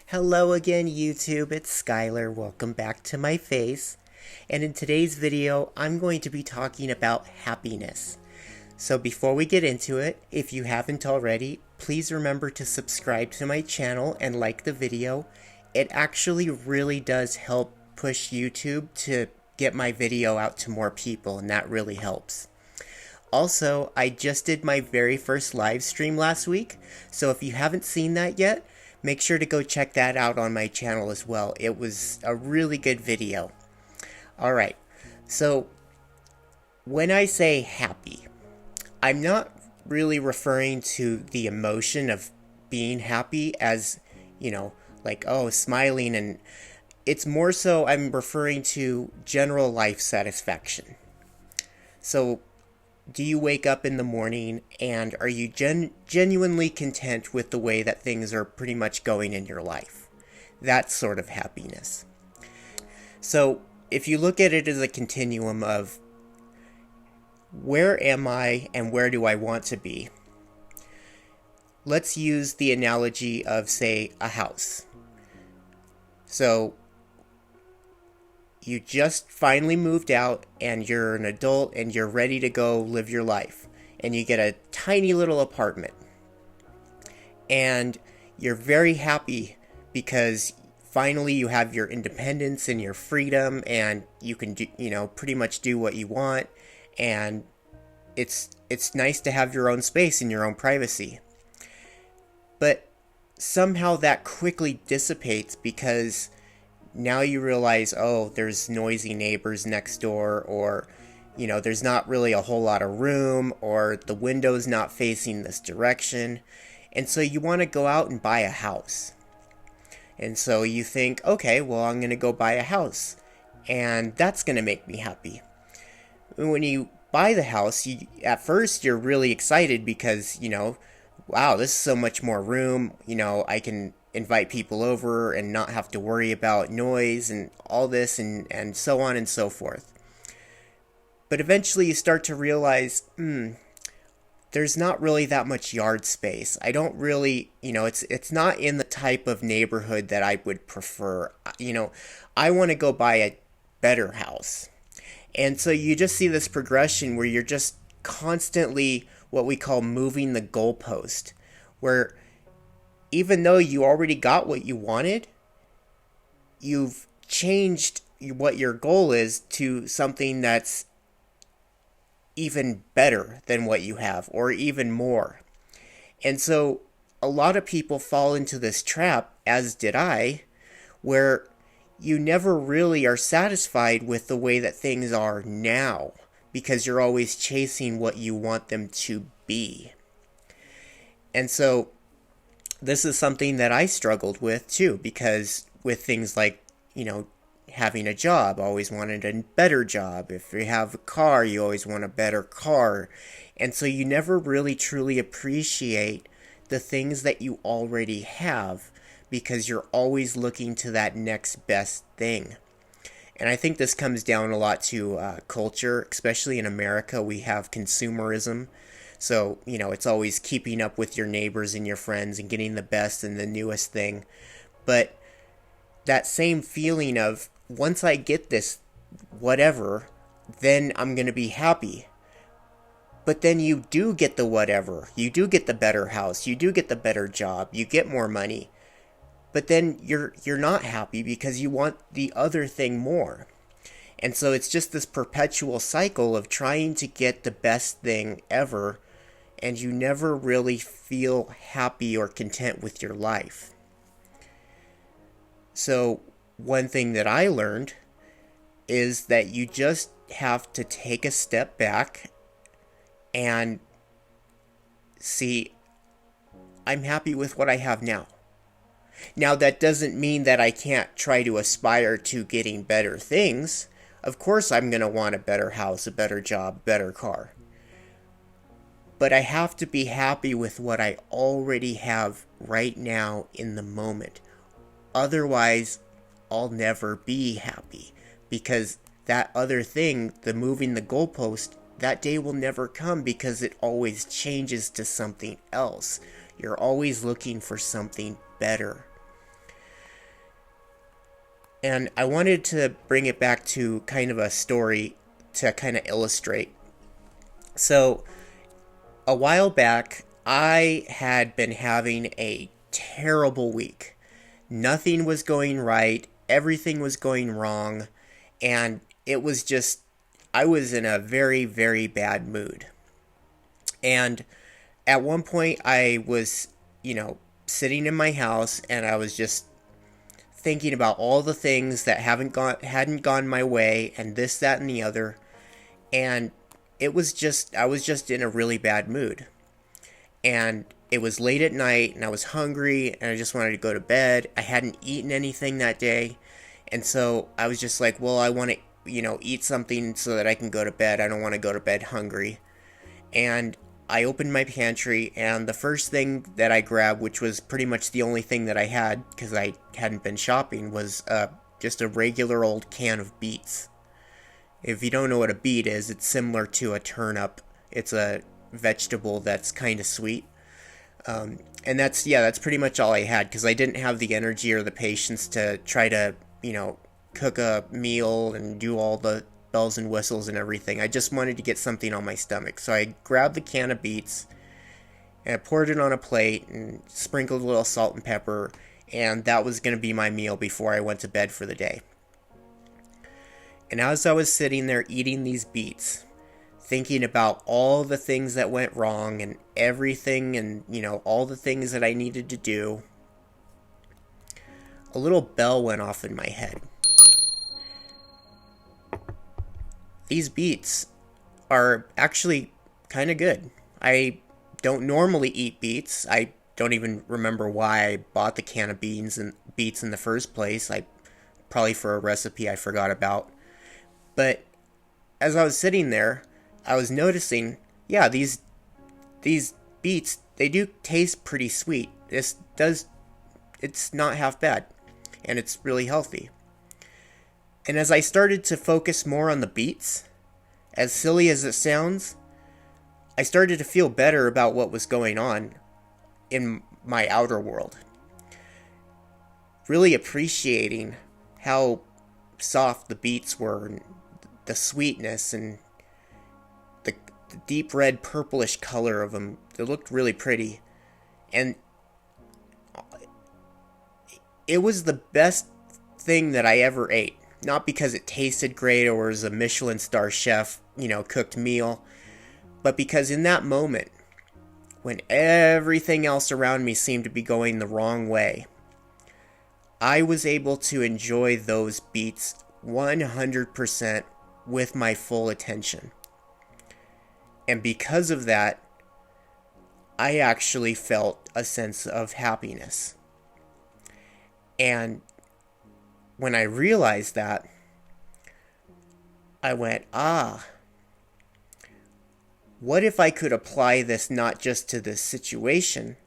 Hello again, YouTube. It's Skylar. Welcome back to my face. And in today's video, I'm going to be talking about happiness. So before we get into it, if you haven't already, please remember to subscribe to my channel and like the video. It actually really does help push YouTube to get my video out to more people, and that really helps. Also, I just did my very first live stream last week, so if you haven't seen that yet, make sure to go check that out on my channel as well. It was a really good video. Alright, so when I say happy, I'm not really referring to the emotion of being happy as, like, oh, smiling, and it's more so I'm referring to general life satisfaction. So, do you wake up in the morning and are you genuinely content with the way that things are pretty much going in your life? That sort of happiness. So if you look at it as a continuum of where am I and where do I want to be, let's use the analogy of, say, a house. So you just finally moved out and you're an adult and you're ready to go live your life. And you get a tiny little apartment. And you're very happy because finally you have your independence and your freedom and you can do, pretty much do what you want. And it's nice to have your own space and your own privacy. But somehow that quickly dissipates because now you realize, oh, there's noisy neighbors next door, or, there's not really a whole lot of room, or the window's not facing this direction. And so you want to go out and buy a house. And so you think, okay, well, I'm going to go buy a house. And that's going to make me happy. When you buy the house, at first you're really excited because, wow, this is so much more room. I can invite people over and not have to worry about noise and all this and so on and so forth. But eventually you start to realize, there's not really that much yard space. I don't really, it's not in the type of neighborhood that I would prefer. I want to go buy a better house. And so you just see this progression where you're just constantly what we call moving the goalpost, where even though you already got what you wanted, you've changed what your goal is to something that's even better than what you have, or even more. And so a lot of people fall into this trap, as did I, where you never really are satisfied with the way that things are now, because you're always chasing what you want them to be. And so this is something that I struggled with too, because with things like, having a job, I always wanted a better job. If you have a car, you always want a better car. And so you never really truly appreciate the things that you already have because you're always looking to that next best thing. And I think this comes down a lot to culture, especially in America. We have consumerism. So, it's always keeping up with your neighbors and your friends and getting the best and the newest thing. But that same feeling of, once I get this whatever, then I'm going to be happy. But then you do get the whatever. You do get the better house. You do get the better job. You get more money. But then you're not happy because you want the other thing more. And so it's just this perpetual cycle of trying to get the best thing ever, and you never really feel happy or content with your life. So one thing that I learned is that you just have to take a step back and see, I'm happy with what I have now. Now, that doesn't mean that I can't try to aspire to getting better things. Of course I'm going to want a better house, a better job, a better car. But I have to be happy with what I already have right now in the moment. Otherwise, I'll never be happy. Because that other thing, the moving the goalpost, that day will never come because it always changes to something else. You're always looking for something better. And I wanted to bring it back to kind of a story to kind of illustrate. So, a while back, I had been having a terrible week. Nothing was going right, everything was going wrong, and it was just, I was in a very, very bad mood. And at one point, I was, sitting in my house and I was just thinking about all the things that hadn't gone my way, and this, that, and the other. And I was just in a really bad mood. And it was late at night and I was hungry and I just wanted to go to bed. I hadn't eaten anything that day. And so I was just like, well, I want to, eat something so that I can go to bed. I don't want to go to bed hungry. And I opened my pantry, and the first thing that I grabbed, which was pretty much the only thing that I had because I hadn't been shopping, was just a regular old can of beets. If you don't know what a beet is, it's similar to a turnip. It's a vegetable that's kind of sweet. And that's pretty much all I had because I didn't have the energy or the patience to try to, cook a meal and do all the bells and whistles and everything. I just wanted to get something on my stomach. So I grabbed the can of beets and I poured it on a plate and sprinkled a little salt and pepper, and that was going to be my meal before I went to bed for the day. And as I was sitting there eating these beets, thinking about all the things that went wrong and everything and, all the things that I needed to do, a little bell went off in my head. These beets are actually kind of good. I don't normally eat beets. I don't even remember why I bought the can of beets in the first place. Probably for a recipe I forgot about. But as I was sitting there, I was noticing, yeah, these beets, they do taste pretty sweet. It's not half bad, and it's really healthy. And as I started to focus more on the beets, as silly as it sounds, I started to feel better about what was going on in my outer world. Really appreciating how soft the beets were, and the sweetness, and the deep red purplish color of them. They looked really pretty. And it was the best thing that I ever ate. Not because it tasted great or was a Michelin star chef, cooked meal, but because in that moment, when everything else around me seemed to be going the wrong way, I was able to enjoy those beets 100% with my full attention. And because of that, I actually felt a sense of happiness. And when I realized that, I went, what if I could apply this not just to this situation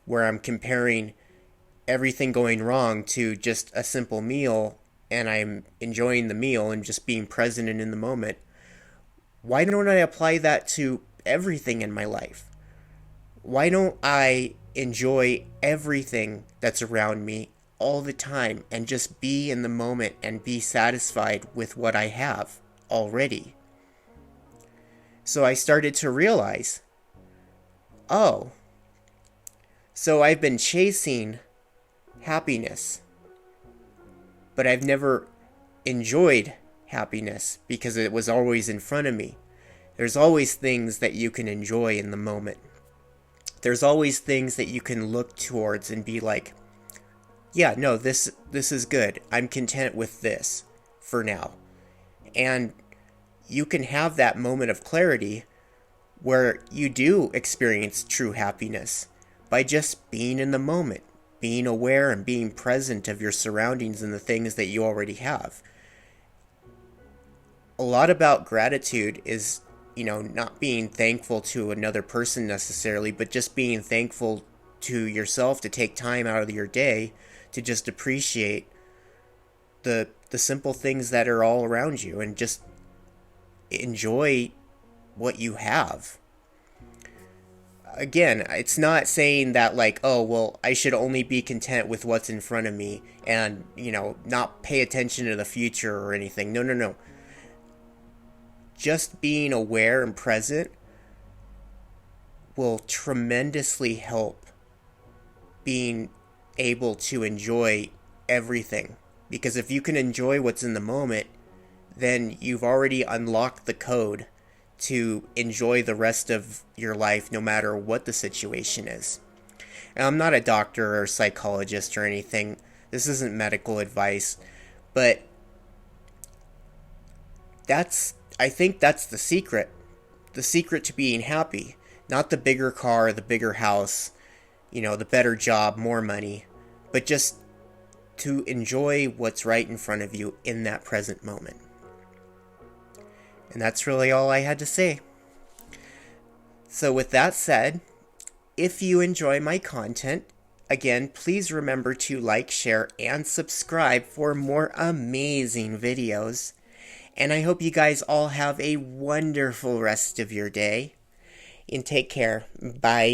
where I'm comparing everything going wrong to just a simple meal and I'm enjoying the meal and just being present and in the moment. Why don't I apply that to everything in my life? Why don't I enjoy everything that's around me all the time and just be in the moment and be satisfied with what I have already? So I started to realize, so I've been chasing happiness, but I've never enjoyed happiness because it was always in front of me. There's always things that you can enjoy in the moment. There's always things that you can look towards and be like, yeah, no, this is good. I'm content with this for now. And you can have that moment of clarity where you do experience true happiness by just being in the moment, being aware and being present of your surroundings and the things that you already have. A lot about gratitude is, not being thankful to another person necessarily, but just being thankful to yourself to take time out of your day to just appreciate the simple things that are all around you and just enjoy what you have. again, it's not saying that like, oh, well, I should only be content with what's in front of me and, not pay attention to the future or anything. No, no, no. Just being aware and present will tremendously help being able to enjoy everything. Because if you can enjoy what's in the moment, then you've already unlocked the code to enjoy the rest of your life no matter what the situation is. And I'm not a doctor or psychologist or anything. This isn't medical advice, but I think that's the secret. The secret to being happy. Not the bigger car, the bigger house, the better job, more money, but just to enjoy what's right in front of you in that present moment. And that's really all I had to say. So with that said, if you enjoy my content, again, please remember to like, share, and subscribe for more amazing videos. And I hope you guys all have a wonderful rest of your day. And take care. Bye.